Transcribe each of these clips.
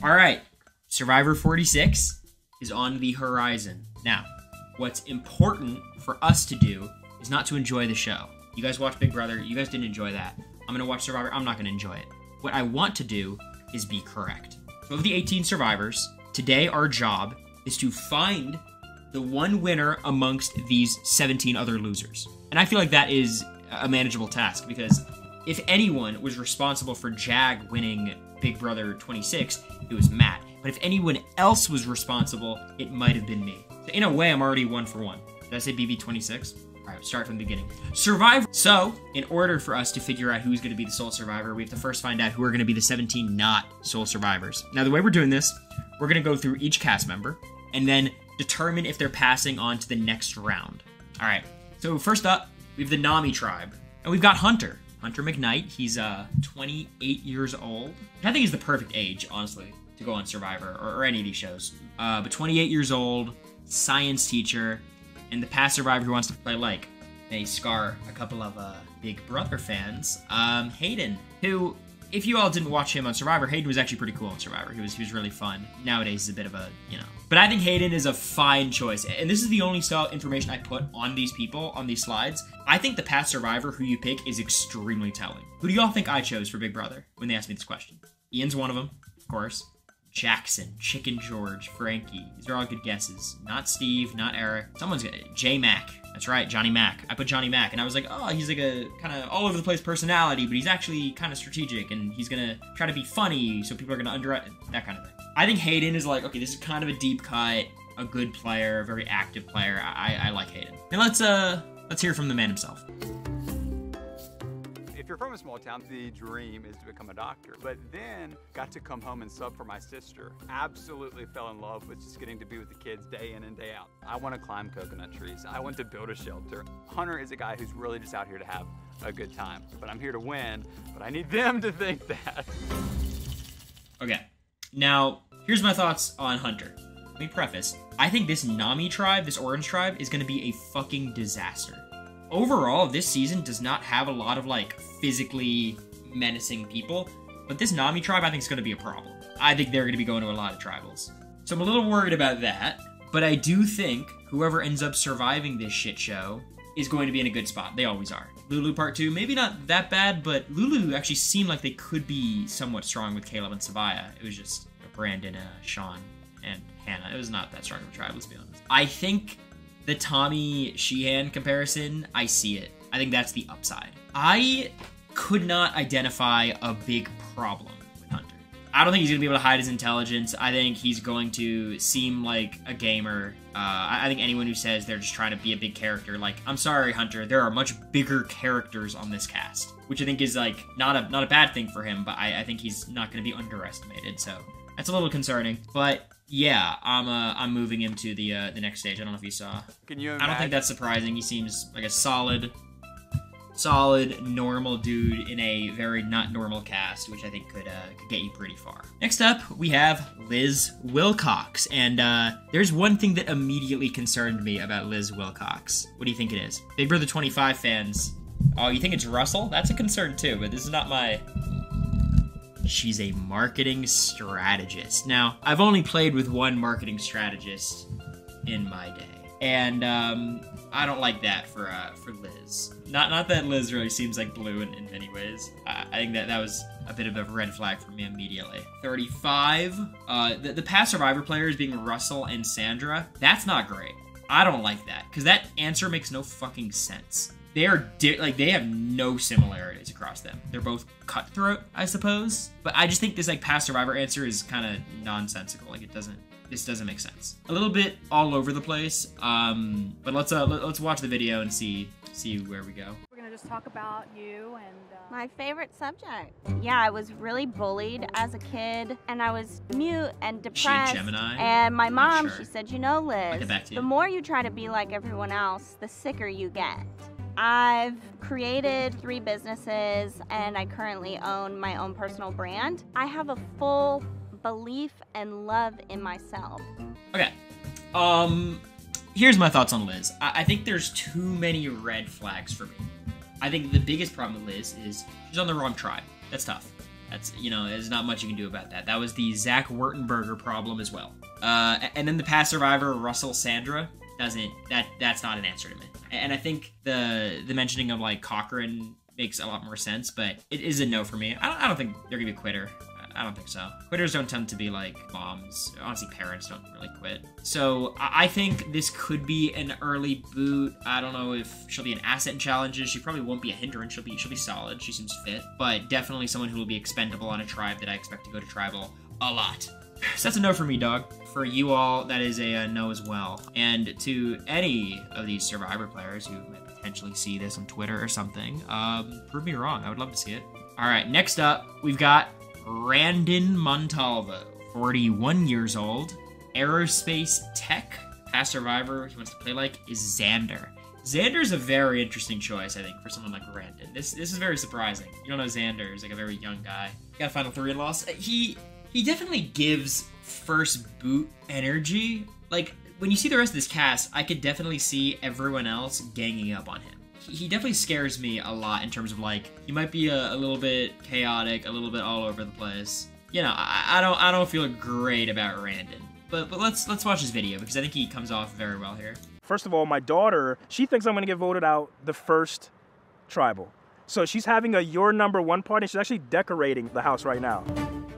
All right, Survivor 46 is on the horizon. Now, what's important for us to do is not to enjoy the show. You guys watch Big Brother. You guys didn't enjoy that. I'm going to watch Survivor. I'm not going to enjoy it. What I want to do is be correct. So of the 18 survivors, today our job is to find the one winner amongst these 17 other losers. And I feel like that is a manageable task, because if anyone was responsible for Jag winning Big Brother 26, it was Matt. But if anyone else was responsible, it might have been me. So in a way, I'm already 1 for 1. Did I say BB 26? All right, start from the beginning. Survivor. So, in order for us to figure out who's going to be the sole survivor, we have to first find out who are going to be the 17 not sole survivors. Now, the way we're doing this, we're going to go through each cast member and then determine if they're passing on to the next round. All right, so first up, we have the Nami tribe. And we've got Hunter. Hunter McKnight. He's 28 years old. I think he's the perfect age, honestly, to go on Survivor or any of these shows. But 28 years old, science teacher, and the past survivor who wants to play like may scar a couple of Big Brother fans. Hayden, who, if you all didn't watch him on Survivor, Hayden was actually pretty cool on Survivor. He was really fun. Nowadays, he's a bit of a, But I think Hayden is a fine choice. And this is the only style information I put on these people, on these slides. I think the past survivor who you pick is extremely telling. Who do y'all think I chose for Big Brother when they asked me this question? Ian's one of them, of course. Jackson, Chicken George, Frankie. These are all good guesses. Not Steve, not Eric. Someone's gonna... J Mac. That's right, Johnny Mac. I put Johnny Mac, and I was like, oh, he's like a kind of all over the place personality, but he's actually kind of strategic, and he's gonna try to be funny, so people are gonna underestimate that kind of thing. I think Hayden is like, okay, this is kind of a deep cut, a good player, a very active player. I like Hayden. And let's hear from the man himself. If you're from a small town, the dream is to become a doctor. But then got to come home and sub for my sister. Absolutely fell in love with just getting to be with the kids day in and day out. I want to climb coconut trees. I want to build a shelter. Hunter is a guy who's really just out here to have a good time. But I'm here to win, but I need them to think that. Okay, now here's my thoughts on Hunter. Let me preface, I think this Nami tribe, this orange tribe, is gonna be a fucking disaster. Overall, this season does not have a lot of, like, physically menacing people, but this Nami tribe I think is going to be a problem. I think they're going to be going to a lot of tribals. So I'm a little worried about that, but I do think whoever ends up surviving this shit show is going to be in a good spot. They always are. Lulu Part 2, maybe not that bad, but Lulu actually seemed like they could be somewhat strong with Caleb and Savaya. It was just Brandon, Sean, and Hannah. It was not that strong of a tribe, let's be honest. I think the Tommy Sheehan comparison, I see it. I think that's the upside. I could not identify a big problem with Hunter. I don't think he's going to be able to hide his intelligence. I think he's going to seem like a gamer. I think anyone who says they're just trying to be a big character, like, I'm sorry, Hunter, there are much bigger characters on this cast, which I think is, like, not a bad thing for him, but I think he's not going to be underestimated, so that's a little concerning. But yeah, I'm moving him to the next stage. I don't know if you saw. Can you imagine? I don't think that's surprising. He seems like a solid, normal dude in a very not normal cast, which I think could get you pretty far. Next up, we have Liz Wilcox, and there's one thing that immediately concerned me about Liz Wilcox. What do you think it is? Big Brother 25 fans. Oh, you think it's Russell? That's a concern too, but this is not my... She's a marketing strategist. Now, I've only played with one marketing strategist in my day, and I don't like that for Liz. Not that Liz really seems like blue in many ways. I think that was a bit of a red flag for me immediately. 35. The past Survivor players being Russell and Sandra. That's not great. I don't like that, because that answer makes no fucking sense. They are they have no similarities across them. They're both cutthroat, I suppose. But I just think this like past Survivor answer is kind of nonsensical. Like this doesn't make sense. A little bit all over the place. But let's watch the video and see where we go. We're gonna just talk about you and my favorite subject. Yeah, I was really bullied as a kid, and I was mute and depressed. She a Gemini? And my mom, sure. She said, you know, Liz, the more you try to be like everyone else, the sicker you get. I've created 3 businesses, and I currently own my own personal brand. I have a full belief and love in myself. Okay. Here's my thoughts on Liz. I think there's too many red flags for me. I think the biggest problem with Liz is she's on the wrong tribe. That's tough. That's, you know, there's not much you can do about that. That was the Zach Wurtenberger problem as well. And then the past survivor, Russell Sandra, that's not an answer to me. And I think the mentioning of, like, Cochran makes a lot more sense, but it is a no for me. I don't think they're gonna be a quitter. I don't think so. Quitters don't tend to be like moms. Honestly, parents don't really quit. So I think this could be an early boot. I don't know if she'll be an asset in challenges. She probably won't be a hindrance. She'll be solid. She seems fit, but definitely someone who will be expendable on a tribe that I expect to go to tribal a lot. So that's a no for me, dog. For you all, that is a no as well. And to any of these Survivor players who might potentially see this on Twitter or something, prove me wrong. I would love to see it. All right, next up, we've got Randen Montalvo, 41 years old, aerospace tech. Past survivor he wants to play like is Xander. Xander's a very interesting choice, I think, for someone like Randen. This is very surprising. You don't know Xander. He's like a very young guy. Got a Final 3 and loss. He definitely gives first boot energy. Like, when you see the rest of this cast, I could definitely see everyone else ganging up on him. He definitely scares me a lot in terms of, like, he might be a little bit chaotic, a little bit all over the place. You know, I don't feel great about Randen. But let's watch his video, because I think he comes off very well here. First of all, my daughter, she thinks I'm gonna get voted out the first tribal. So she's having a Your Number One party, and she's actually decorating the house right now.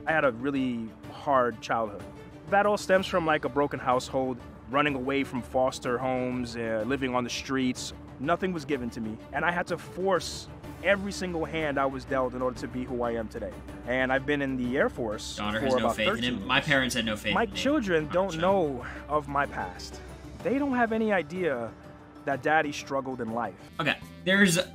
I had a really hard childhood. That all stems from like a broken household, running away from foster homes, living on the streets. Nothing was given to me, and I had to force every single hand I was dealt in order to be who I am today. And I've been in the Air Force Daughter for has no about faith 13 in him. years. My parents had no faith My in me. children don't 100%. know of my past. They don't have any idea that daddy struggled in life. Okay,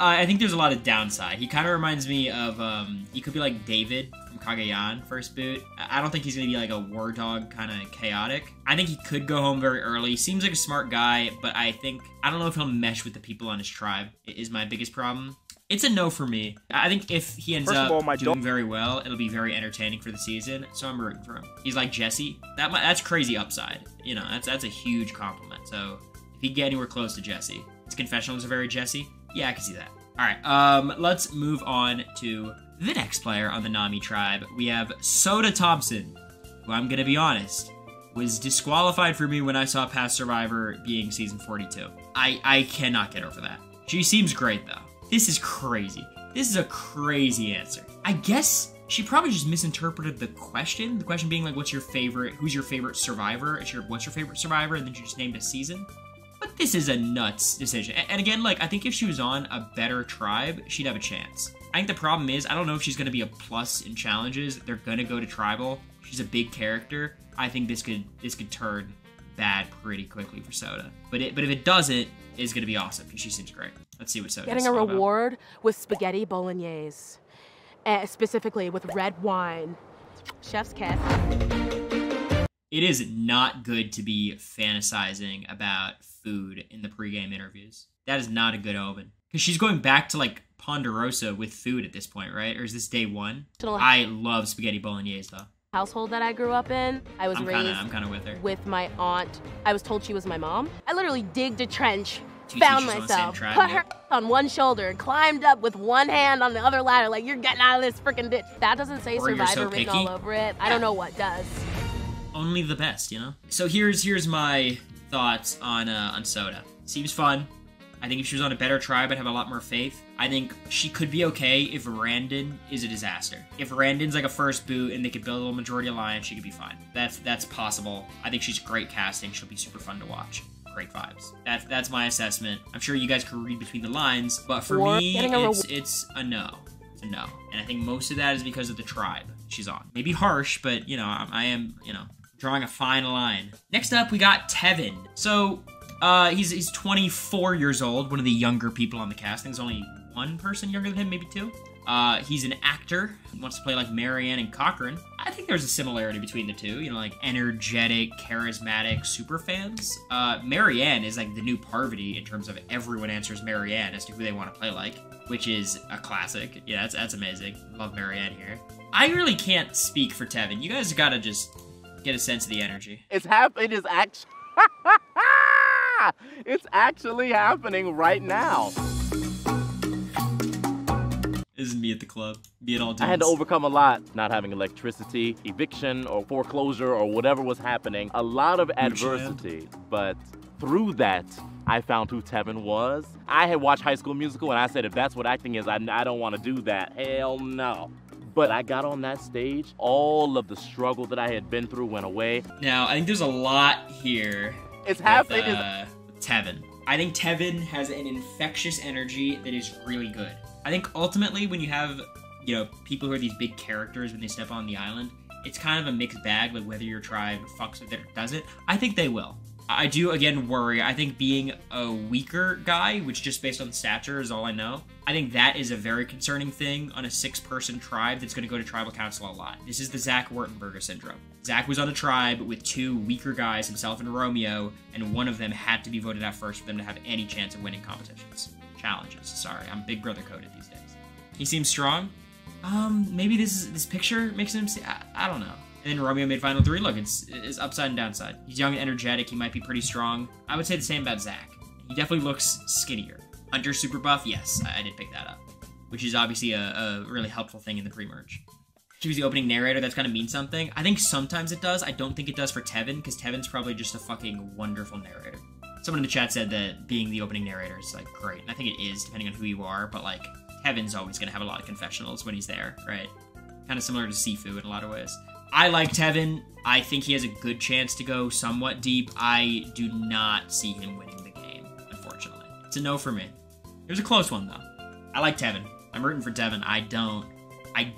I think there's a lot of downside. He kind of reminds me of, he could be like David from Kagayan first boot. I don't think he's going to be like a war dog, kind of chaotic. I think he could go home very early. Seems like a smart guy, but I don't know if he'll mesh with the people on his tribe, is my biggest problem. It's a no for me. I think if he ends up doing very well, it'll be very entertaining for the season, so I'm rooting for him. He's like Jesse. That's crazy upside. You know, that's a huge compliment. So if he can get anywhere close to Jesse, his confessionals are very Jesse. Yeah, I can see that. All right, let's move on to the next player on the Nami tribe. We have Soda Thompson, who I'm gonna be honest, was disqualified for me when I saw Past Survivor being season 42. I cannot get over that. She seems great though. This is crazy. This is a crazy answer. I guess she probably just misinterpreted the question. The question being like, who's your favorite survivor? What's your favorite survivor? And then she just named a season. But this is a nuts decision. And again, like, I think if she was on a better tribe, she'd have a chance. I think the problem is, I don't know if she's going to be a plus in challenges. They're going to go to tribal. She's a big character. I think this could turn bad pretty quickly for Soda. But if it doesn't, it's going to be awesome because she seems great. Let's see what Soda Getting a reward with spaghetti bolognese, specifically with red wine. Chef's kiss. It is not good to be fantasizing about food in the pregame interviews. That is not a good omen. Because she's going back to, like, Ponderosa with food at this point, right? Or is this day one? I love spaghetti bolognese, though. Household that I grew up in, I was raised I'm kind of with her. With my aunt. I was told she was my mom. I literally digged a trench, found myself, put her on one shoulder, and climbed up with one hand on the other ladder like, you're getting out of this freaking ditch. That doesn't say Survivor written all over it. I don't know what does. Only the best, you know? So here's my thoughts on Soda. Seems fun. I think if she was on a better tribe, I'd have a lot more faith. I think she could be okay if Randen is a disaster. If Randen's like a first boot and they could build a majority alliance, she could be fine. That's possible. I think she's great casting. She'll be super fun to watch. Great vibes. That's my assessment. I'm sure you guys can read between the lines, but for me, it's a no. It's a no. And I think most of that is because of the tribe she's on. Maybe harsh, but, you know, I am, you know, drawing a fine line. Next up, we got Tevin. So, he's 24 years old, one of the younger people on the cast. I think there's only one person younger than him, maybe two. He's an actor. He wants to play like Marianne and Cochran. I think there's a similarity between the two, you know, like energetic, charismatic super fans. Marianne is like the new Parvati in terms of everyone answers Marianne as to who they want to play like, which is a classic. Yeah, that's amazing. Love Marianne here. I really can't speak for Tevin. You guys gotta just get a sense of the energy. It's actually happening right now. This is me at the club. Me and all dudes. I had to overcome a lot, not having electricity, eviction, or foreclosure, or whatever was happening. A lot of adversity, but through that, I found who Tevin was. I had watched High School Musical, and I said, if that's what acting is, I don't want to do that. Hell no. But I got on that stage, all of the struggle that I had been through went away. Now, I think there's a lot here with Tevin. I think Tevin has an infectious energy that is really good. I think ultimately when you have, you know, people who are these big characters when they step on the island, it's kind of a mixed bag, like whether your tribe fucks with it or doesn't. I think they will. I do, again, worry. I think being a weaker guy, which just based on stature is all I know, I think that is a very concerning thing on a 6-person tribe that's going to go to tribal council a lot. This is the Zach Wurtenberger syndrome. Zach was on a tribe with 2 weaker guys, himself and Romeo, and one of them had to be voted out first for them to have any chance of winning competitions. Challenges. Sorry, I'm Big Brother coded these days. He seems strong. Maybe this picture makes him see, I don't know. And then Romeo made final 3. Look, it's upside and downside. He's young and energetic. He might be pretty strong. I would say the same about Zach. He definitely looks skinnier. Hunter super buff? Yes, I did pick that up. Which is obviously a really helpful thing in the pre-merge. She was the opening narrator. That's gotta mean something. I think sometimes it does. I don't think it does for Tevin, because Tevin's probably just a fucking wonderful narrator. Someone in the chat said that being the opening narrator is, like, great. And I think it is, depending on who you are. But, like, Tevin's always gonna have a lot of confessionals when he's there, right? Kind of similar to Sifu in a lot of ways. I like Tevin. I think he has a good chance to go somewhat deep. I do not see him winning the game, unfortunately. It's a no for me. It was a close one, though. I like Tevin. I'm rooting for Tevin. I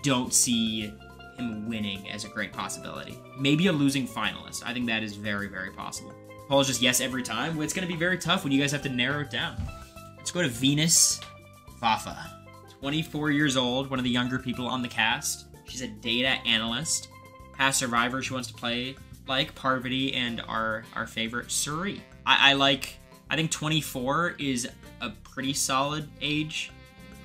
don't see him winning as a great possibility. Maybe a losing finalist. I think that is very, very possible. Poll is just yes every time. Well, it's going to be very tough when you guys have to narrow it down. Let's go to Venus Vafa. 24 years old, one of the younger people on the cast. She's a data analyst. Past survivor she wants to play like Parvati and our favorite Suri. I think 24 is a pretty solid age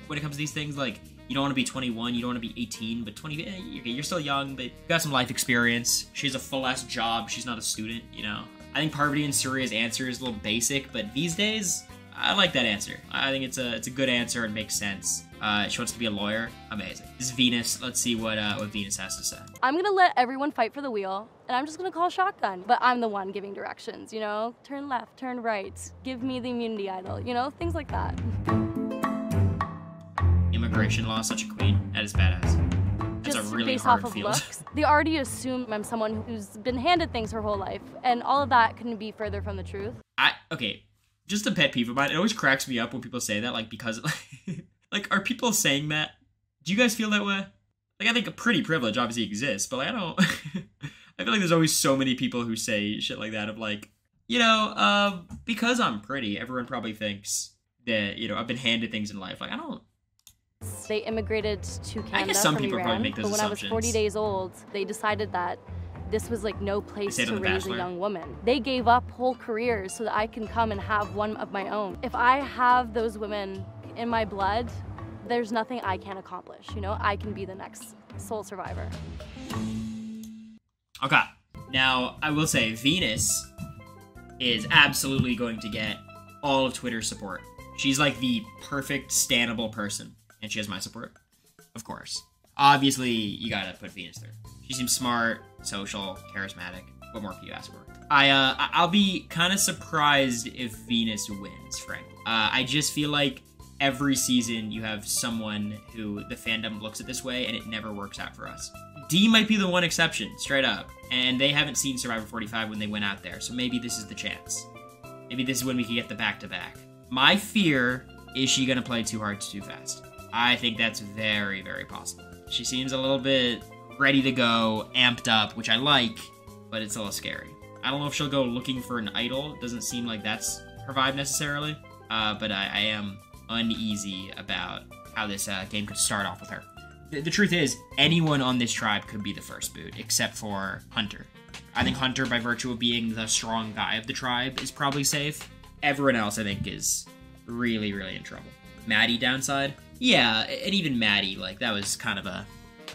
when it comes to these things. Like, you don't want to be 21, you don't want to be 18, but 20, you're still young, but you got some life experience. She has a full-ass job, she's not a student, you know. I think Parvati and Suri's answer is a little basic, but these days, I like that answer. I think it's a good answer and makes sense. She wants to be a lawyer. Amazing. This is Venus. Let's see what Venus has to say. I'm gonna let everyone fight for the wheel, and I'm just gonna call shotgun. But I'm the one giving directions, you know? Turn left, turn right, give me the immunity idol, you know? Things like that. Immigration law, such a queen. That is badass. That's just a really based hard off of field. looks. They already assume I'm someone who's been handed things her whole life, and all of that couldn't be further from the truth. Okay, just a pet peeve of mine. It always cracks me up when people say that, like, because, like, are people saying that? Do you guys feel that way? Like, I think a pretty privilege obviously exists, but, like, I don't, I feel like there's always so many people who say shit like that of, like, you know, because I'm pretty, everyone probably thinks that, you know, I've been handed things in life. Like, I don't. They immigrated to Canada I guess some from people Iran, probably make those but when assumptions. I was 40 days old, they decided that this was like no place They stayed to on The raise Bachelor. a young woman. They gave up whole careers so that I can come and have one of my own. If I have those women in my blood, there's nothing I can't accomplish, you know? I can be the next sole survivor. Okay. Now, I will say, Venus is absolutely going to get all of Twitter's support. She's like the perfect stannable person, and she has my support, of course. Obviously, you gotta put Venus there. She seems smart, social, charismatic. What more can you ask for? I'll be kind of surprised if Venus wins, frankly. I just feel like every season you have someone who the fandom looks at this way, and it never works out for us. D might be the one exception, straight up. And they haven't seen Survivor 45 when they went out there, so maybe this is the chance. Maybe this is when we can get the back-to-back. My fear is she gonna play too hard too fast. I think that's very, very possible. She seems a little bit ready to go, amped up, which I like, but it's a little scary. I don't know if she'll go looking for an idol. It doesn't seem like that's her vibe necessarily, but I am uneasy about how this game could start off with her. The truth is, anyone on this tribe could be the first boot, except for Hunter. I think Hunter, by virtue of being the strong guy of the tribe, is probably safe. Everyone else, I think, is really, really in trouble. Maddie downside? Yeah, and even Maddie, like, that was kind of a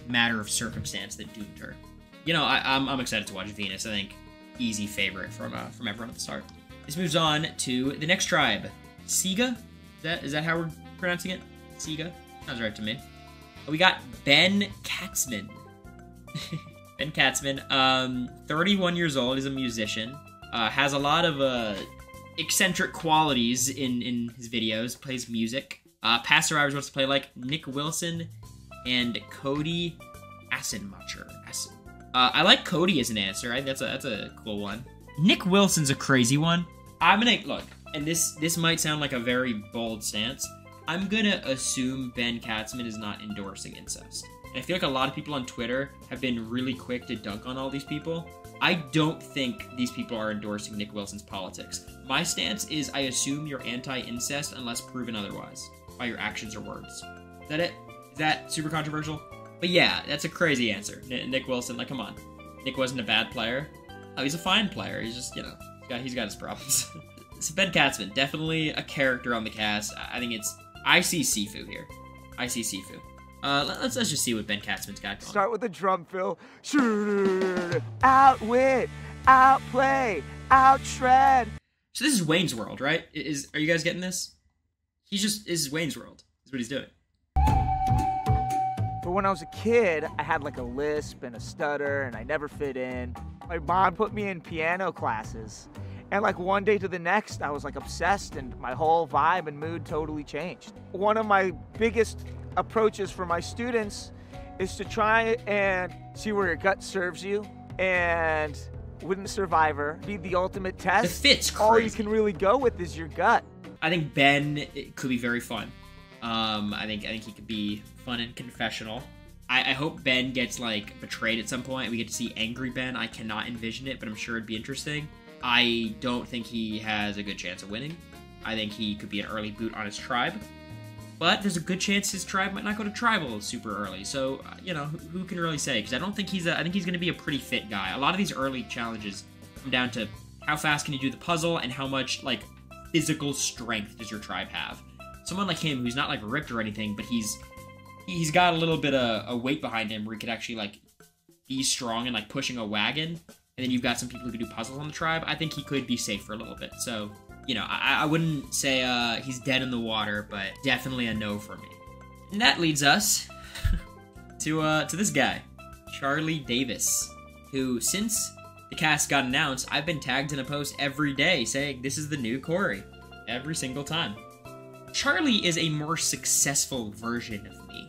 matter of circumstance that doomed her. You know, I'm excited to watch Venus. I think easy favorite from everyone at the start. This moves on to the next tribe. Siga? Is that how we're pronouncing it? Siga? Sounds right to me. We got Ben Katzman. Ben Katzman, 31 years old, is a musician. Has a lot of eccentric qualities in his videos, plays music. Past survivors wants to play like Nick Wilson and Cody Asenmacher. I like Cody as an answer. I think that's a cool one. Nick Wilson's a crazy one. I'm gonna, look, and this might sound like a very bold stance. I'm gonna assume Ben Katzman is not endorsing incest. And I feel like a lot of people on Twitter have been really quick to dunk on all these people. I don't think these people are endorsing Nick Wilson's politics. My stance is I assume you're anti-incest unless proven otherwise by your actions or words. Is that it? Is that super controversial? But yeah, that's a crazy answer. Nick Wilson, like, come on. Nick wasn't a bad player. Oh, he's a fine player. He's just, you know, he's got his problems. So Ben Katzman, definitely a character on the cast. I think I see Sifu here. I see Sifu. Let's just see what Ben Katzman's got going. Start with the drum fill. Outwit, outplay, outshred. So this is Wayne's World, right? Are you guys getting this? This is Wayne's World. Is what he's doing. But when I was a kid, I had like a lisp and a stutter, and I never fit in. My mom put me in piano classes. And like one day to the next, I was like obsessed, and my whole vibe and mood totally changed. One of my biggest approaches for my students is to try and see where your gut serves you, and wouldn't Survivor be the ultimate test? The fit's crazy. All you can really go with is your gut. I think Ben could be very fun. I think he could be fun and confessional. I hope Ben gets like betrayed at some point and we get to see angry Ben. I cannot envision it, but I'm sure it'd be interesting. I don't think he has a good chance of winning. I think he could be an early boot on his tribe. But there's a good chance his tribe might not go to tribal super early. So, you know, who can really say? Because I think he's going to be a pretty fit guy. A lot of these early challenges come down to how fast can you do the puzzle and how much, like, physical strength does your tribe have. Someone like him who's not, like, ripped or anything, but he's got a little bit of a weight behind him where he could actually, like, be strong and, like, pushing a wagon. And then you've got some people who can do puzzles on the tribe. I think he could be safe for a little bit. So, you know, I wouldn't say he's dead in the water, but definitely a no for me. And that leads us to this guy, Charlie Davis, who, since the cast got announced, I've been tagged in a post every day saying this is the new Corey. Every single time. Charlie is a more successful version of me.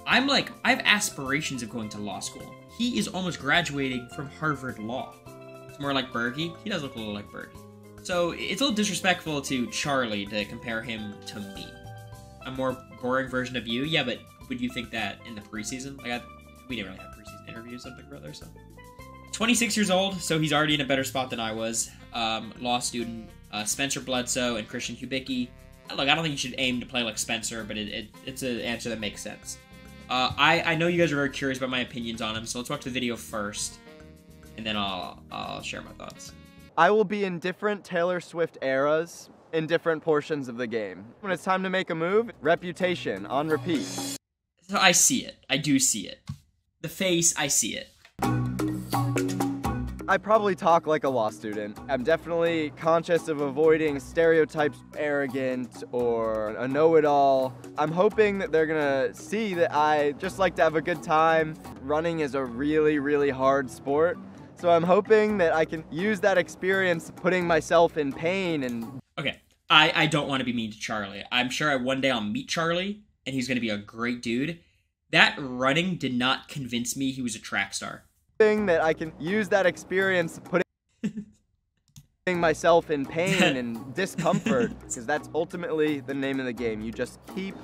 I have aspirations of going to law school. He is almost graduating from Harvard Law. It's more like Bergie. He does look a little like Bergie. So it's a little disrespectful to Charlie to compare him to me. A more boring version of you? Yeah, but would you think that in the preseason? We didn't really have preseason interviews on Big Brother, so. 26 years old, so he's already in a better spot than I was. Law student, Spencer Bledsoe and Christian Kubicki. Look, I don't think you should aim to play like Spencer, but it's an answer that makes sense. I know you guys are very curious about my opinions on him, so let's watch the video first, and then I'll share my thoughts. I will be in different Taylor Swift eras in different portions of the game. When it's time to make a move, reputation on repeat. So I see it. I do see it. The face, I see it. I probably talk like a law student. I'm definitely conscious of avoiding stereotypes, arrogant or a know-it-all. I'm hoping that they're gonna see that I just like to have a good time. Running is a really, really hard sport. So I'm hoping that I can use that experience putting myself in pain and... Okay, I don't want to be mean to Charlie. I'm sure one day I'll meet Charlie, and he's gonna be a great dude. That running did not convince me he was a track star. That I can use that experience putting myself in pain and discomfort, because that's ultimately the name of the game. You just keep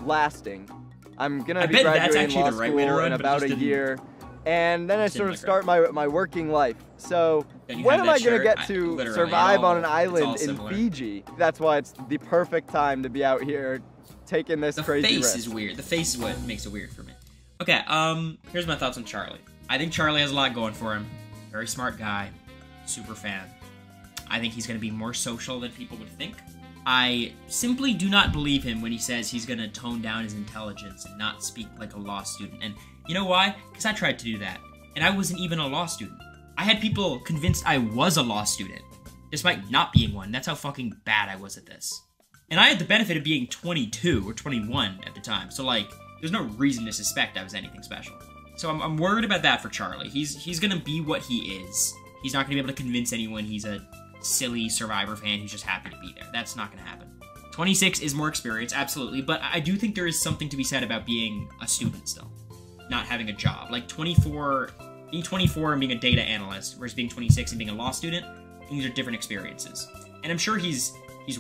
lasting. I'm gonna be graduating law school in about a year, and then I sort of start my working life. So when am I gonna get to survive on an island in Fiji? That's why it's the perfect time to be out here taking this crazy risk. The face is weird. The face is what makes it weird for me. Okay, here's my thoughts on Charlie. I think Charlie has a lot going for him. Very smart guy. Super fan. I think he's going to be more social than people would think. I simply do not believe him when he says he's going to tone down his intelligence and not speak like a law student. And you know why? Because I tried to do that. And I wasn't even a law student. I had people convinced I was a law student, despite not being one. That's how fucking bad I was at this. And I had the benefit of being 22 or 21 at the time. So, like, there's no reason to suspect I was anything special. So I'm worried about that for Charlie. He's gonna be what he is. He's not gonna be able to convince anyone he's a silly Survivor fan who's just happy to be there. That's not gonna happen. 26 is more experience, absolutely, but I do think there is something to be said about being a student still, not having a job. Like 24, being 24 and being a data analyst versus being 26 and being a law student, these are different experiences. And I'm sure he's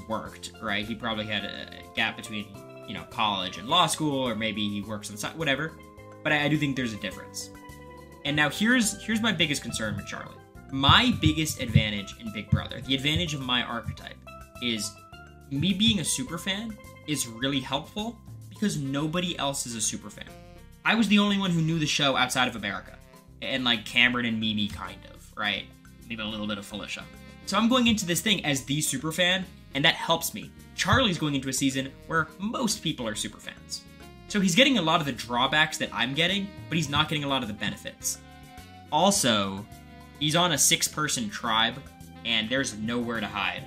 worked, right? He probably had a gap between, you know, college and law school, or maybe he works on the side, whatever. But I do think there's a difference. And now here's my biggest concern with Charlie. My biggest advantage in Big Brother, the advantage of my archetype, is me being a super fan is really helpful because nobody else is a super fan. I was the only one who knew the show outside of America. And like Cameron and Mimi, kind of, right? Maybe a little bit of Felicia. So I'm going into this thing as the super fan, and that helps me. Charlie's going into a season where most people are super fans. So he's getting a lot of the drawbacks that I'm getting, but he's not getting a lot of the benefits. Also, he's on a 6-person tribe, and there's nowhere to hide.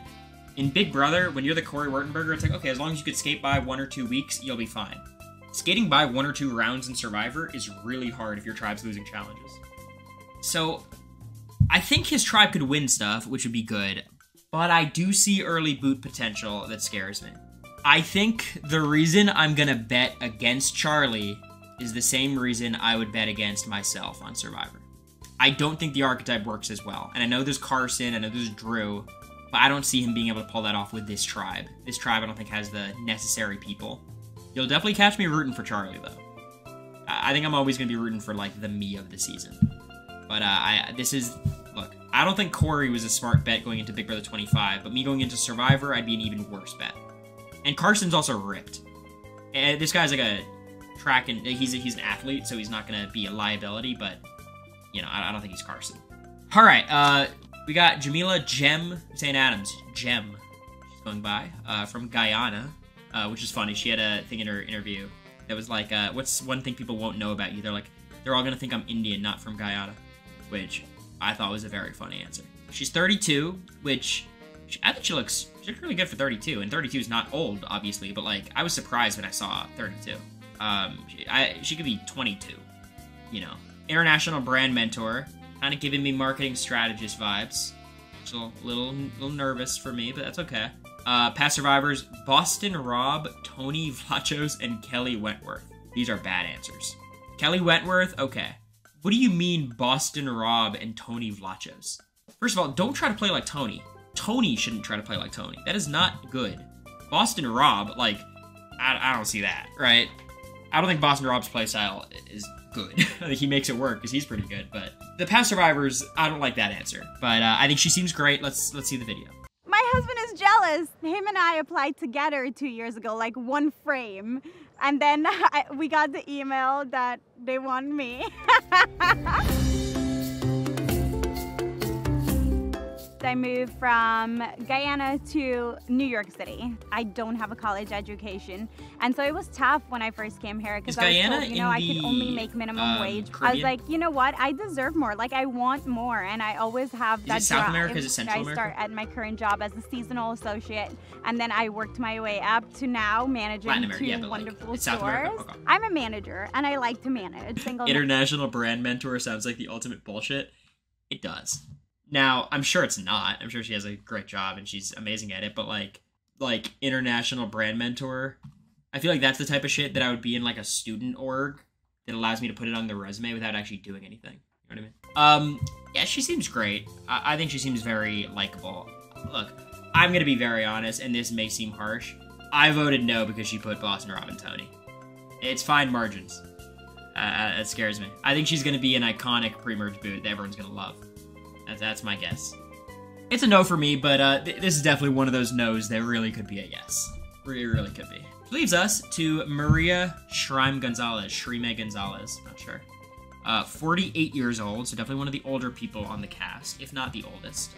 In Big Brother, when you're the Corey Wertenberger, it's like, okay, as long as you could skate by 1 or 2 weeks, you'll be fine. Skating by 1 or 2 rounds in Survivor is really hard if your tribe's losing challenges. So, I think his tribe could win stuff, which would be good, but I do see early boot potential that scares me. I think the reason I'm gonna bet against Charlie is the same reason I would bet against myself on Survivor. I don't think the archetype works as well, and I know there's Carson, I know there's Drew, but I don't see him being able to pull that off with this tribe. This tribe I don't think has the necessary people. You'll definitely catch me rooting for Charlie, though. I think I'm always gonna be rooting for, like, the me of the season. But, look, I don't think Corey was a smart bet going into Big Brother 25, but me going into Survivor, I'd be an even worse bet. And Carson's also ripped. And this guy's like a track and he's an athlete, so he's not gonna be a liability, but you know, I don't think he's Carson. Alright, we got Jamila Gem St. Adams. Gem. She's going by. From Guyana. Which is funny. She had a thing in her interview that was like, what's one thing people won't know about you? They're like, they're all gonna think I'm Indian, not from Guyana. Which I thought was a very funny answer. She's 32, which I think she looks really good for 32, and 32 is not old, obviously, but like I was surprised when I saw 32. She could be 22, you know. International brand mentor, kind of giving me marketing strategist vibes. It's a little nervous for me, but that's okay. Past survivors: Boston Rob, Tony Vlachos, and Kelly Wentworth. These are bad answers. Kelly Wentworth, okay. What do you mean Boston Rob and Tony Vlachos? First of all, don't try to play like Tony. Tony shouldn't try to play like Tony. That is not good. Boston Rob, like, I don't see that, right? I don't think Boston Rob's playstyle is good. I think he makes it work because he's pretty good, but the past survivors, I don't like that answer. But I think she seems great. Let's see the video. My husband is jealous. Him and I applied together 2 years ago, like one frame. And then we got the email that they want me. I moved from Guyana to New York City. I don't have a college education, and so it was tough when I first came here because I was told, you know, I could only make minimum wage. Caribbean? I was like, you know what? I deserve more. Like, I want more, and I always have that. Is it South America? Is it Central America? I start at my current job as a seasonal associate, and then I worked my way up to now managing two wonderful stores. Okay. I'm a manager, and I like to manage. International brand mentor sounds like the ultimate bullshit. It does. Now, I'm sure it's not. I'm sure she has a great job and she's amazing at it, but like international brand mentor, I feel like that's the type of shit that I would be in like a student org that allows me to put it on the resume without actually doing anything. You know what I mean? Yeah, she seems great. I think she seems very likable. Look, I'm gonna be very honest, and this may seem harsh. I voted no because she put Boston Rob and Tony. It's fine margins. It scares me. I think she's gonna be an iconic pre-merge boot that everyone's gonna love. That's my guess. It's a no for me, but this is definitely one of those no's that really could be a yes. Really could be. Which leaves us to Maria Shrime Gonzalez. Not sure. 48 years old, so definitely one of the older people on the cast, if not the oldest.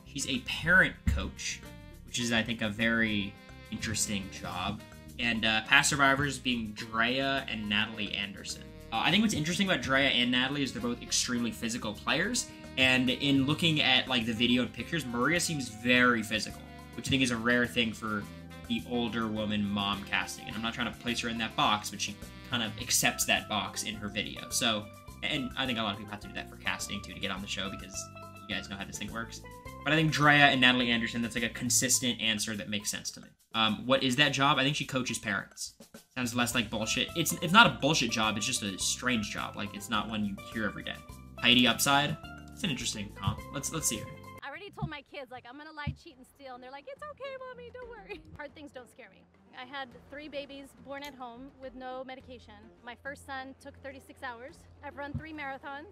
She's a parent coach, which is, I think, a very interesting job. And past survivors being Drea and Natalie Anderson. I think what's interesting about Drea and Natalie is they're both extremely physical players. And in looking at like the video and pictures, Maria seems very physical, which I think is a rare thing for, the older woman mom casting. And I'm not trying to place her in that box, but she kind of accepts that box in her video. So, and I think a lot of people have to do that for casting too, to get on the show, because you guys know how this thing works. But I think Drea and Natalie Anderson, that's like a consistent answer that makes sense to me. What is that job? I think she coaches parents. Sounds less like bullshit. It's not a bullshit job, it's just a strange job. Like, it's not one you hear every day. Heidi Upside? It's an interesting comp. Let's see her. I already told my kids, like, I'm gonna lie, cheat, and steal, and they're like, it's okay, Mommy, don't worry. Hard things don't scare me. I had 3 babies born at home with no medication. My first son took 36 hours. I've run 3 marathons.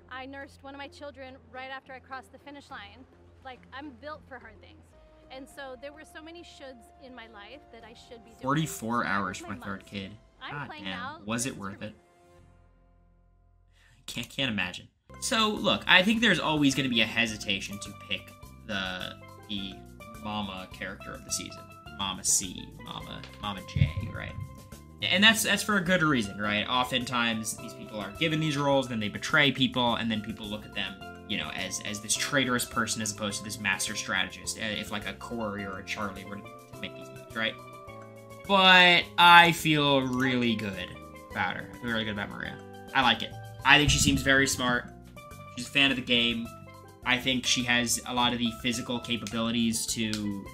I nursed one of my children right after I crossed the finish line. Like, I'm built for hard things. And so there were so many shoulds in my life that I should be doing. 44 hours for my 3rd kid. God damn, was it worth it? Can't imagine. So, look, I think there's always going to be a hesitation to pick the mama character of the season. Mama C, Mama J, right? And that's for a good reason, right? Oftentimes, these people are given these roles, then they betray people, and then people look at them, you know, as this traitorous person as opposed to this master strategist, if like a Corey or a Charlie were to make these moves, right? But I feel really good about her. I feel really good about Moriah. I like it. I think she seems very smart. She's a fan of the game. I think she has a lot of the physical capabilities to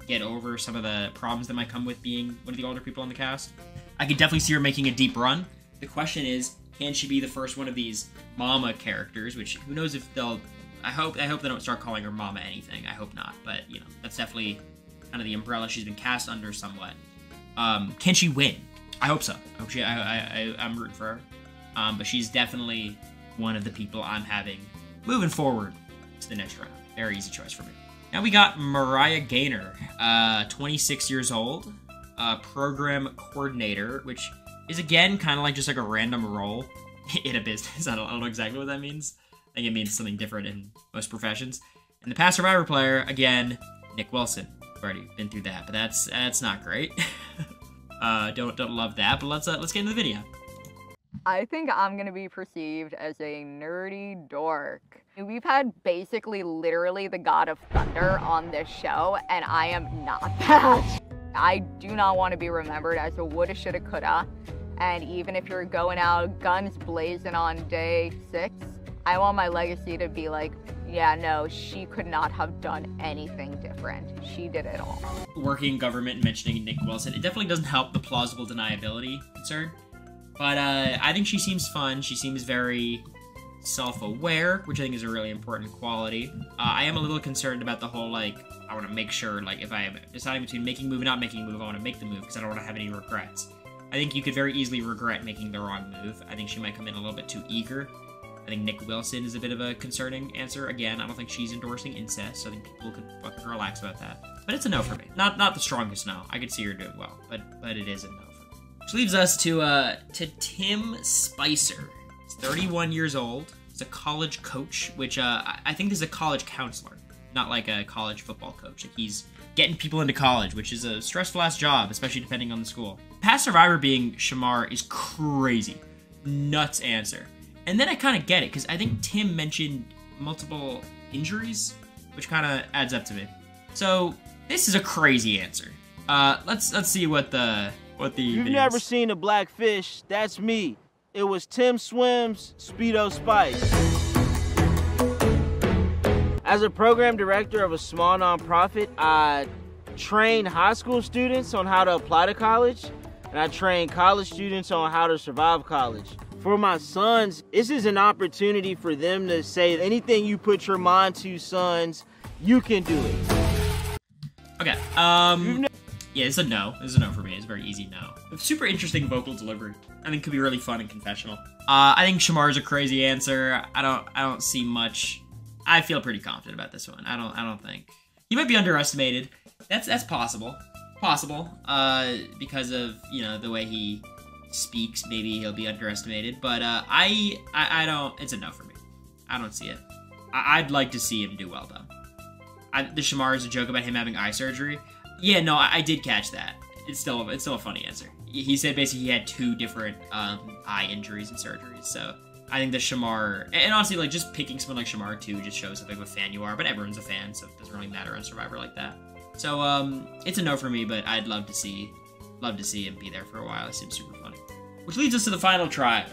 get over some of the problems that might come with being one of the older people on the cast. I could definitely see her making a deep run. The question is, can she be the first one of these mama characters, which who knows if they'll... I hope they don't start calling her mama anything. I hope not, but, you know, that's definitely kind of the umbrella she's been cast under somewhat. Can she win? I hope so. I'm rooting for her. But she's definitely one of the people I'm having moving forward to the next round. Very easy choice for me. Now we got Moriah Gaynor, 26 years old, program coordinator, which is again kind of like just like a random role in a business. I don't know exactly what that means. I think it means something different in most professions. And the past Survivor player, again, Nick Wilson. We've already been through that, but that's not great. Don't love that. But let's get into the video. I think I'm gonna be perceived as a nerdy dork. We've had basically literally the God of Thunder on this show, and I am not that. I do not want to be remembered as a woulda, shoulda, coulda. And even if you're going out guns blazing on day 6, I want my legacy to be like, yeah, no, she could not have done anything different. She did it all. Working in government and mentioning Nick Wilson, it definitely doesn't help the plausible deniability concern. But I think she seems fun. She seems very self-aware, which I think is a really important quality. I am a little concerned about the whole, like, I want to make sure, like, if I am deciding between making a move and not making a move, I want to make the move because I don't want to have any regrets. I think you could very easily regret making the wrong move. I think she might come in a little bit too eager. I think Nick Wilson is a bit of a concerning answer. Again, I don't think she's endorsing incest, so I think people could fucking relax about that. But it's a no for me. Not the strongest no. I could see her doing well, but it is a no for me. Which leaves us to Tim Spicer. He's 31 years old. He's a college coach, which I think this is a college counselor, not like a college football coach. Like, he's getting people into college, which is a stressful-ass job, especially depending on the school. Past Survivor being Shamar is crazy. Nuts answer. And then I kind of get it, because I think Tim mentioned multiple injuries, which kind of adds up to me. So, this is a crazy answer. Let's see what the You've never seen a black fish, that's me. It was Tim Swim's Speedo Spice. As a program director of a small nonprofit, I train high school students on how to apply to college, and I train college students on how to survive college. For my sons, this is an opportunity for them to say anything you put your mind to, sons, you can do it. Okay, yeah, it's a no. It's a no for me. It's a very easy no. Super interesting vocal delivery. I think could be really fun and confessional. I think Shamar's a crazy answer. I don't see much. I feel pretty confident about this one. I don't think he might be underestimated. That's possible. Because of, you know, the way he speaks, maybe he'll be underestimated. But I don't. It's a no for me. I don't see it. I'd like to see him do well though. The Shamar is a joke about him having eye surgery. Yeah, no, I did catch that. It's still a funny answer. He said basically he had 2 different eye injuries and surgeries. So I think the Shamar, and honestly, like, just picking someone like Shamar too just shows how big of a fan you are. But everyone's a fan, so it doesn't really matter on Survivor like that. So it's a no for me, but I'd love to see him be there for a while. It seems super funny. Which leads us to the final tribe,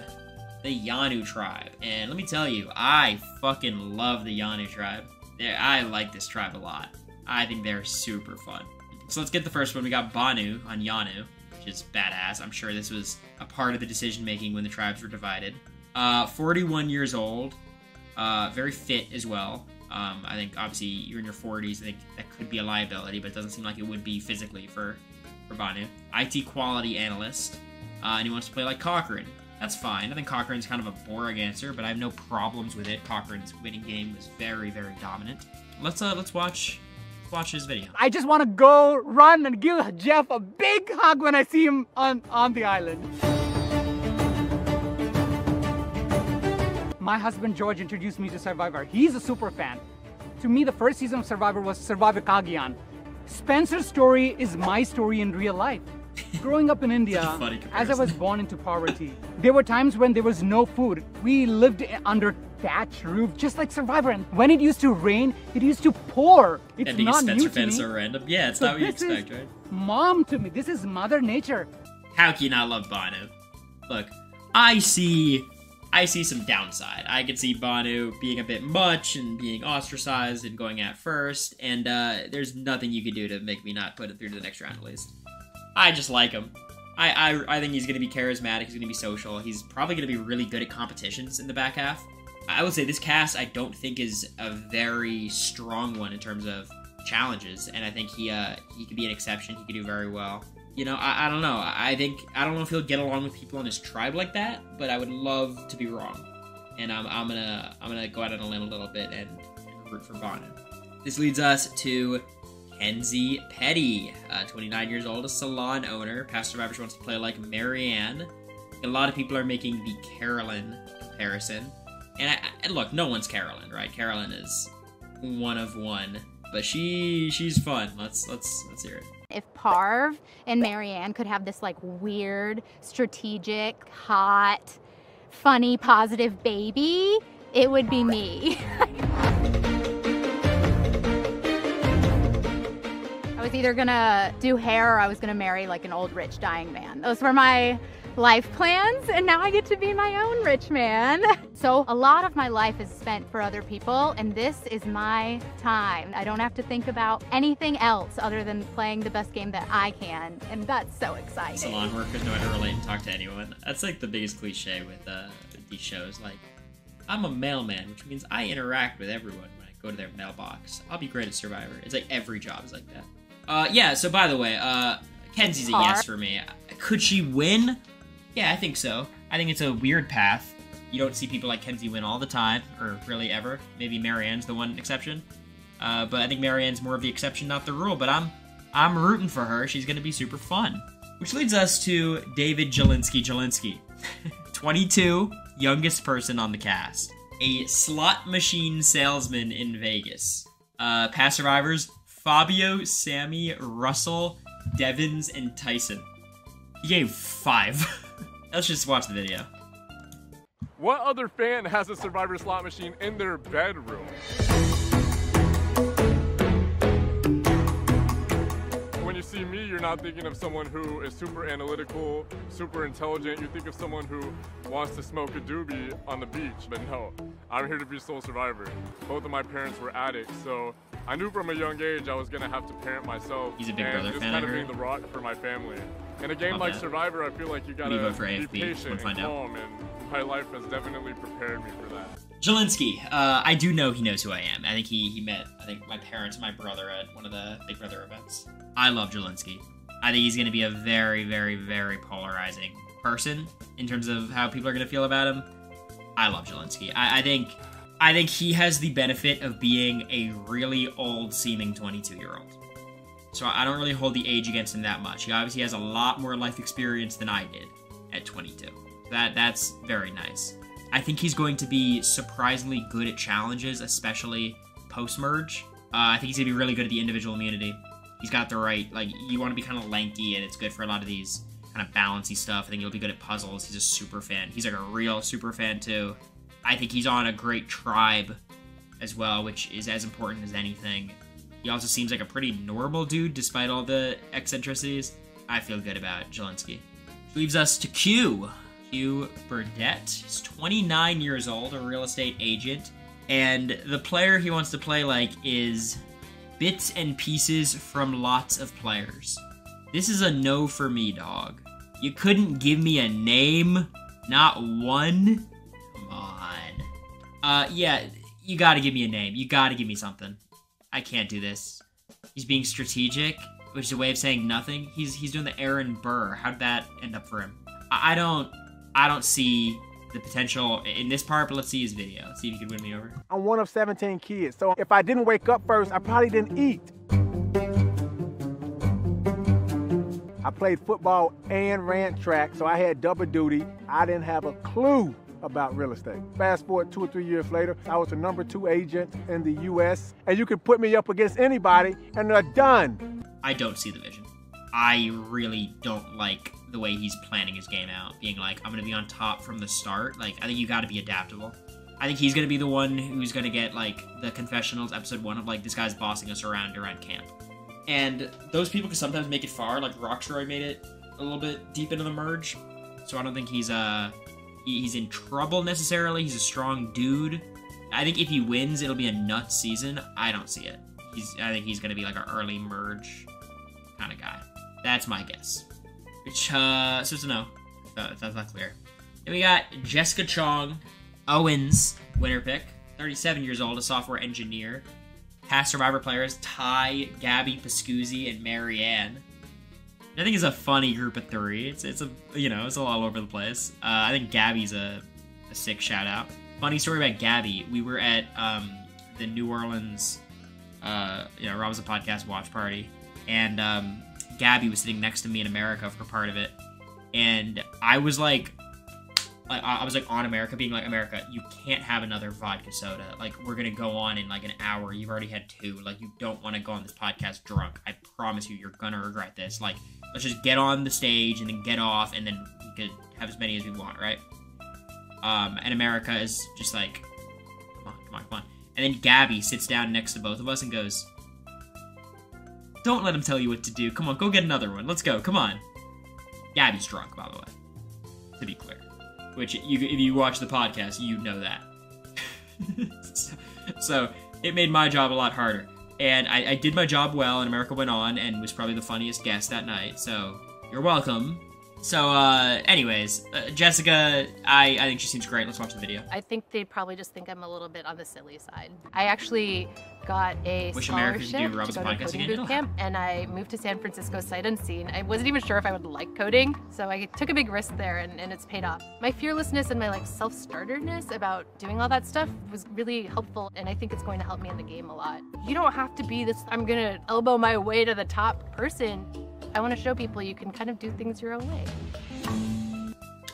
the Yanu tribe. And let me tell you, I fucking love the Yanu tribe. I like this tribe a lot. I think they're super fun. So let's get the first one. We got Bhanu on Yanu, which is badass. I'm sure this was a part of the decision making when the tribes were divided. 41 years old, very fit as well. I think obviously you're in your 40s. I think that could be a liability, but it doesn't seem like it would be physically for Bhanu. IT quality analyst, and he wants to play like Cochran. That's fine. I think Cochran's kind of a boring answer, but I have no problems with it. Cochran's winning game was very, very dominant. Let's watch his video. I just want to go run and give Jeff a big hug when I see him on the island. My husband George introduced me to Survivor. He's a super fan. To me, the first season of Survivor was Survivor Kagyan. Spencer's story is my story in real life. Growing up in India, as I was born into poverty, there were times when there was no food. We lived under thatched roof, just like Survivor. And when it used to rain, it used to pour. It's not new to me. So random. Yeah, it's not what you expect, right? Mom to me. This is Mother Nature. How can you not love Bhanu? Look, I see some downside. I could see Bhanu being a bit much and being ostracized and going at first, and there's nothing you could do to make me not put it through to the next round at least. I just like him. I think he's going to be charismatic, he's going to be social, he's probably going to be really good at competitions in the back half. I would say this cast I don't think is a very strong one in terms of challenges, and I think he could be an exception, he could do very well. You know, I don't know. I don't know if he'll get along with people on his tribe like that, but I would love to be wrong. And I'm gonna go out on a limb a little bit and root for Bhanu. This leads us to Kenzie Petty, 29 years old, a salon owner. Past Survivor, she wants to play like Marianne. A lot of people are making the Carolyn comparison. And look, no one's Carolyn, right? Carolyn is one of one, but she's fun. Let's hear it. If Parv and Marianne could have this like weird, strategic, hot, funny, positive baby, it would be me. I was either gonna do hair or I was gonna marry like an old, rich, dying man. Those were my life plans, and now I get to be my own rich man. So a lot of my life is spent for other people, and this is my time. I don't have to think about anything else other than playing the best game that I can, and that's so exciting. Salon workers know how to relate and talk to anyone. That's like the biggest cliche with these shows. Like, I'm a mailman, which means I interact with everyone when I go to their mailbox. I'll be great at Survivor. It's like every job is like that. Yeah, so by the way, Kenzie's a yes for me. Could she win? Yeah, I think so. I think it's a weird path. You don't see people like Kenzie win all the time, or really ever. Maybe Marianne's the one exception. But I think Marianne's more of the exception, not the rule. But I'm rooting for her. She's going to be super fun. Which leads us to David Jelinsky. 22, youngest person on the cast. A slot machine salesman in Vegas. Past survivors, Fabio, Sammy, Russell, Devins, and Tyson. He gave 5. Let's just watch the video. What other fan has a Survivor slot machine in their bedroom? When you see me, you're not thinking of someone who is super analytical, super intelligent. You think of someone who wants to smoke a doobie on the beach. But no, I'm here to be sole survivor. Both of my parents were addicts, so I knew from a young age I was gonna have to parent myself. He's a Big Brother fan, kind of being the rock for my family. In a game like Survivor, I feel like you gotta be patient and calm, and my life has definitely prepared me for that. Jelinsky, I do know he knows who I am. I think he met, my parents and my brother at one of the Big Brother events. I love Jelinsky. I think he's going to be a very, very, very polarizing person in terms of how people are going to feel about him. I love Jelinsky. I think he has the benefit of being a really old-seeming 22-year-old. So I don't really hold the age against him that much. He obviously has a lot more life experience than I did at 22. That's very nice. I think he's going to be surprisingly good at challenges, especially post-merge. I think he's going to be really good at the individual immunity. He's got the right, you want to be kind of lanky, and it's good for a lot of these kind of balancy stuff. I think he'll be good at puzzles. He's a super fan. He's like a real super fan, too. I think he's on a great tribe as well, which is as important as anything. He also seems like a pretty normal dude despite all the eccentricities. I feel good about Jelinsky. Which leaves us to Q. Q Burdett. He's 29 years old, a real estate agent. And the player he wants to play like is bits and pieces from lots of players. This is a no for me, dog. You couldn't give me a name? Not one? Come on. Yeah, you gotta give me a name. You gotta give me something. I can't do this. He's being strategic, which is a way of saying nothing. He's doing the Aaron Burr. How'd that end up for him? I don't see the potential in this part, but let's see his video. Let's see if you can win me over. I'm one of 17 kids, so if I didn't wake up first, I probably didn't eat. I played football and ran track, so I had double duty. I didn't have a clue about real estate. Fast forward 2 or 3 years later, I was the #2 agent in the U.S., and you can put me up against anybody, and they're done. I don't see the vision. I really don't like the way he's planning his game out, being like, I'm going to be on top from the start. Like, I think you got to be adaptable. I think he's going to be the one who's going to get, like, the confessionals episode 1 of, like, this guy's bossing us around camp. And those people can sometimes make it far, like Rocksroy made it a little bit deep into the merge. So I don't think he's in trouble necessarily. He's a strong dude. I think if he wins, it'll be a nuts season. I don't see it. I think he's going to be like an early merge kind of guy. That's my guess. Which, so it's a no. That's not clear. Then we got Jessica Chong, Owens, winner pick. 37 years old, a software engineer. Past Survivor players, Ty, Gabby, Pascuzzi, and Marianne. I think it's a funny group of 3. It's a all over the place. I think Gabby's a sick shout out. Funny story about Gabby. We were at the New Orleans, Rob's a Podcast watch party, and Gabby was sitting next to me in America for part of it, and I was like on America, being like, America, you can't have another vodka soda. Like, we're gonna go on in like an hour. You've already had 2. Like, you don't want to go on this podcast drunk. I promise you're gonna regret this. Like, let's just get on the stage and then get off, and then we could have as many as we want, right? And America is just like, come on. And then Gabby sits down next to both of us and goes, don't let him tell you what to do. Come on, go get another one. Let's go. Come on. Gabby's drunk, by the way, to be clear. Which, if you watch the podcast, you know that. So, it made my job a lot harder. And I did my job well, and America went on and was probably the funniest guest that night. So, you're welcome. So, anyways, Jessica, I think she seems great. Let's watch the video. I think they probably just think I'm a little bit on the silly side. I actually got a scholarship to go to coding boot camp, and I moved to San Francisco sight unseen. I wasn't even sure if I would like coding, so I took a big risk there, and it's paid off. My fearlessness and my self-starterness about doing all that stuff was really helpful, and I think it's going to help me in the game a lot. You don't have to be this, I'm gonna elbow my way to the top person. I want to show people you can kind of do things your own way.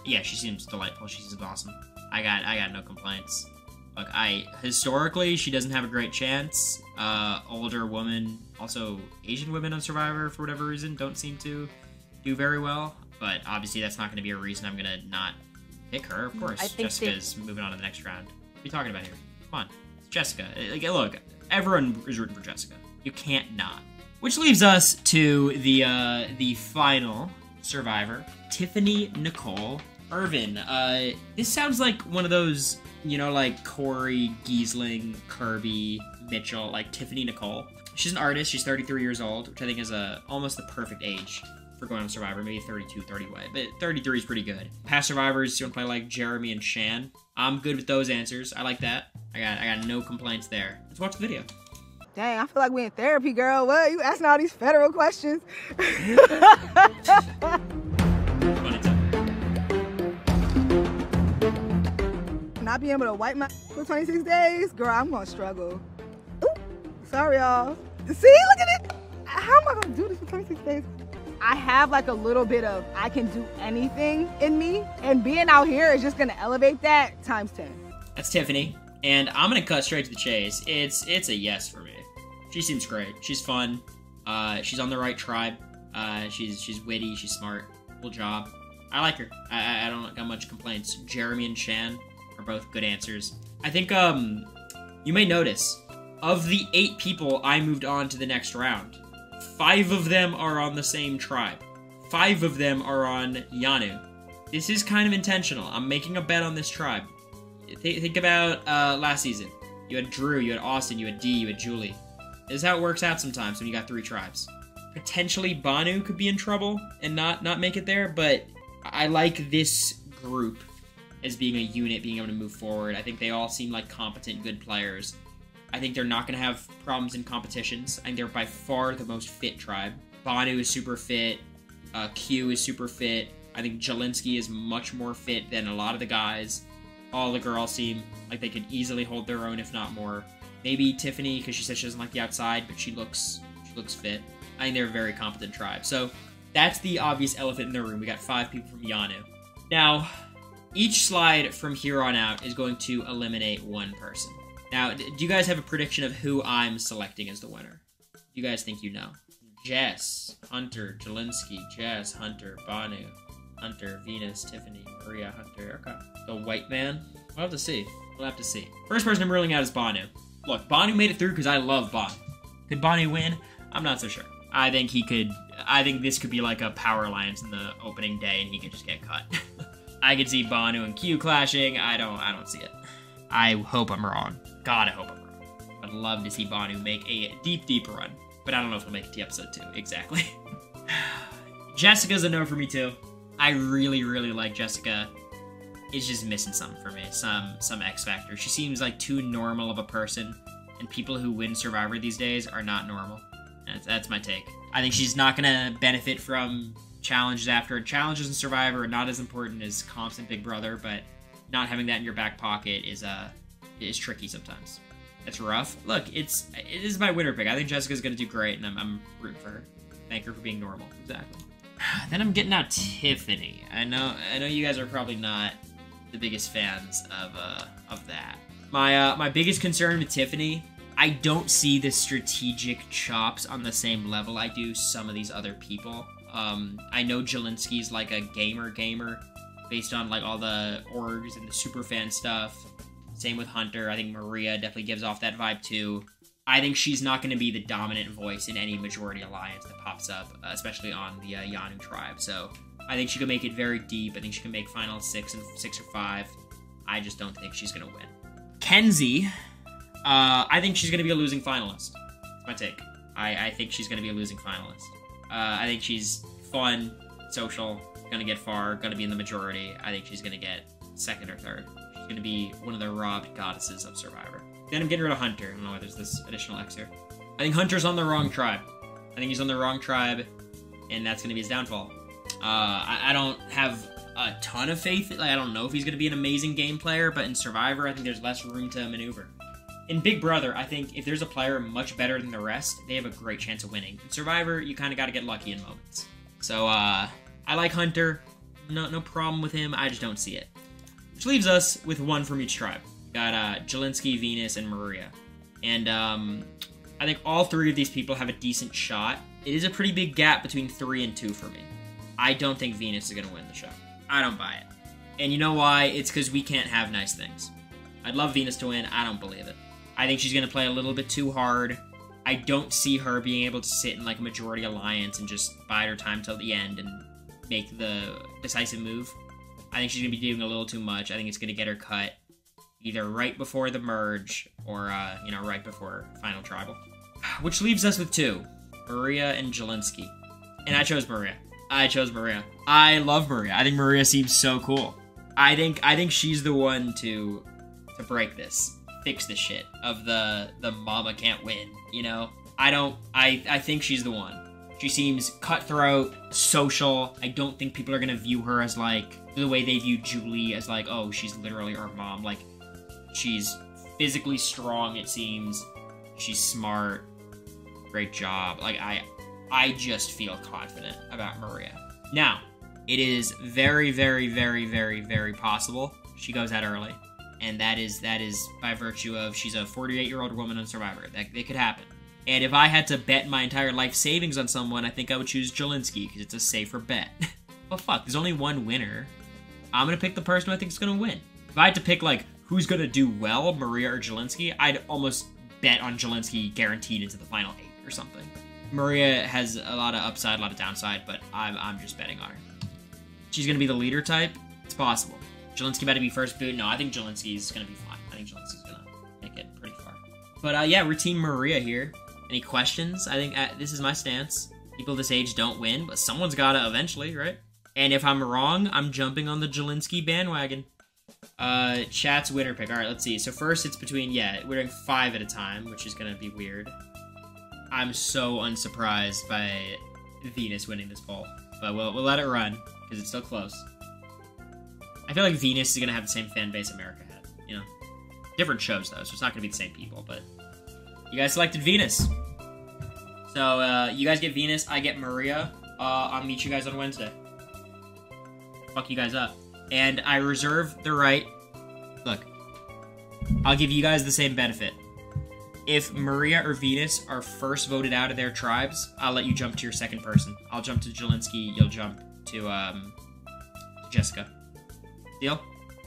Yeah, she seems delightful. She seems awesome. I got no complaints. Look, historically, she doesn't have a great chance. Older woman, also Asian women on Survivor, for whatever reason, don't seem to do very well. But obviously, that's not going to be a reason I'm going to not pick her. Of course, Jessica's moving on to the next round. What are you talking about here? Come on, it's Jessica. Like, look, everyone is rooting for Jessica. You can't not. Which leaves us to the final Survivor, Tiffany Nicole Irvin. This sounds like one of those, like Corey, Giesling, Kirby, Mitchell, like Tiffany Nicole. She's an artist. She's 33 years old, which I think is almost the perfect age for going on Survivor. Maybe 32, 31, but 33 is pretty good. Past Survivors, you want to play like Jeremy and Shan. I'm good with those answers. I like that. I got no complaints there. Let's watch the video. Dang, I feel like we in therapy, girl. What? You asking all these federal questions? Not being able to wipe my for 26 days? Girl, I'm gonna struggle. Ooh, sorry, y'all. See, look at it. How am I gonna do this for 26 days? I have like a little bit of I can do anything in me, and being out here is just gonna elevate that times 10. That's Tiffany, and I'm gonna cut straight to the chase. It's a yes for me. She seems great. She's fun. She's on the right tribe. She's witty. She's smart. Cool job. I like her. I don't got much complaints. Jeremy and Shan are both good answers. I think you may notice Of the 8 people I moved on to the next round, 5 of them are on the same tribe. 5 of them are on Yanu. This is kind of intentional. I'm making a bet on this tribe. Think about last season. You had Drew, you had Austin, you had Dee, you had Julie. This is how it works out sometimes when you got 3 tribes. Potentially Bhanu could be in trouble and not make it there, but I like this group as being a unit, being able to move forward. I think they all seem like competent, good players. I think they're not going to have problems in competitions. I think they're by far the most fit tribe. Bhanu is super fit. Q is super fit. I think Jelinsky is much more fit than a lot of the guys. All the girls seem like they could easily hold their own, if not more. Maybe Tiffany, because she says she doesn't like the outside, but she looks fit. I think they're a very competent tribe. So that's the obvious elephant in the room. We got 5 people from Yanu. Now, each slide from here on out is going to eliminate 1 person. Now, do you guys have a prediction of who I'm selecting as the winner? You guys think you know? Jess, Hunter, Jelinsky, Jess, Hunter, Bhanu, Hunter, Venus, Tiffany, Moriah, Hunter, okay. The white man? We'll have to see. We'll have to see. First person I'm ruling out is Bhanu. Look, Bhanu made it through because I love Bhanu. Could Bhanu win? I'm not so sure. I think he could. I think this could be like a power alliance in the opening day and he could just get cut. I could see Bhanu and Q clashing. I don't see it. I hope I'm wrong. God, I hope I'm wrong. I'd love to see Bhanu make a deep run. But I don't know if we'll make it to episode 2, exactly. Jessica's a no for me too. I really like Jessica. It's just missing something for me. Some X factor. She seems like too normal of a person. And people who win Survivor these days are not normal. That's my take. I think she's not gonna benefit from challenges after. Challenges in Survivor are not as important as comps in Big Brother, but not having that in your back pocket is tricky sometimes. It's rough. Look, it is my winner pick. I think Jessica's gonna do great, and I'm rooting for her. Thank her for being normal. Exactly. Then I'm getting out Tiffany. I know you guys are probably not the biggest fans of that. My biggest concern with Tiffany, I don't see the strategic chops on the same level I do some of these other people. I know Jelinsky's like a gamer based on like all the orgs and the superfan stuff. Same with Hunter. I think Moriah definitely gives off that vibe too. I think she's not going to be the dominant voice in any majority alliance that pops up, especially on the Yanu tribe. So I think she can make it very deep. I think she can make final 6 or 5. I just don't think she's going to win. Kenzie, I think she's going to be a losing finalist. That's my take. I think she's going to be a losing finalist. I think she's fun, social, going to get far, going to be in the majority. I think she's going to get 2nd or 3rd. She's going to be one of the robbed goddesses of Survivor. Then I'm getting rid of Hunter. I don't know why there's this additional X here. I think Hunter's on the wrong tribe. I think he's on the wrong tribe, and that's going to be his downfall. I don't have a ton of faith. Like, I don't know if he's going to be an amazing game player, but in Survivor, I think there's less room to maneuver. In Big Brother, I think if there's a player much better than the rest, they have a great chance of winning. In Survivor, you kind of got to get lucky in moments. So, I like Hunter. No problem with him. I just don't see it. Which leaves us with 1 from each tribe. We got Jelinsky, Venus, and Moriah. And I think all 3 of these people have a decent shot. It is a pretty big gap between 3 and 2 for me. I don't think Venus is going to win the show. I don't buy it. And you know why? It's because we can't have nice things. I'd love Venus to win. I don't believe it. I think she's going to play a little bit too hard. I don't see her being able to sit in like a majority alliance and just bide her time till the end and make the decisive move. I think she's going to be doing a little too much. I think it's going to get her cut either right before the merge or, right before Final Tribal. Which leaves us with 2, Moriah and Jelinsky. And I chose Moriah. I love Moriah. I think Moriah seems so cool. I think she's the one to break this, fix the shit of the mama can't win, you know? I think she's the one. She seems cutthroat, social. I don't think people are gonna view her as like the way they view Julie as like, oh, she's literally our mom. Like, she's physically strong, it seems. She's smart. Great job. Like, I just feel confident about Moriah. Now, it is very, very, very, very, very possible she goes out early. And that is by virtue of she's a 48-year-old woman on Survivor. That could happen. And if I had to bet my entire life savings on someone, I think I would choose Jelinsky, because it's a safer bet. But fuck, there's only one winner. I'm going to pick the person who I think is going to win. If I had to pick, like, who's going to do well, Moriah or Jelinsky, I'd almost bet on Jelinsky guaranteed into the final 8 or something. Moriah has a lot of upside, a lot of downside, but I'm just betting on her. She's going to be the leader type. It's possible. Jelinsky about to be first boot. No, I think Jelinsky's going to be fine. I think Jelinsky's going to make it pretty far. But yeah, we're Team Moriah here. Any questions? I think this is my stance. People this age don't win, but someone's got to eventually, right? And if I'm wrong, I'm jumping on the Jelinsky bandwagon. Chat's winner pick. All right, let's see. So first it's between, yeah, we're doing 5 at a time, which is going to be weird. I'm so unsurprised by Venus winning this poll. But we'll let it run, because it's still close. I feel like Venus is going to have the same fan base America had, you know? Different shows, though, so it's not going to be the same people, but... You guys selected Venus. So, you guys get Venus, I get Moriah. I'll meet you guys on Wednesday. Fuck you guys up. And I reserve the right... Look. I'll give you guys the same benefit. If Moriah or Venus are first voted out of their tribes, I'll let you jump to your second person. I'll jump to Jelinsky, you'll jump to Jessica. Deal?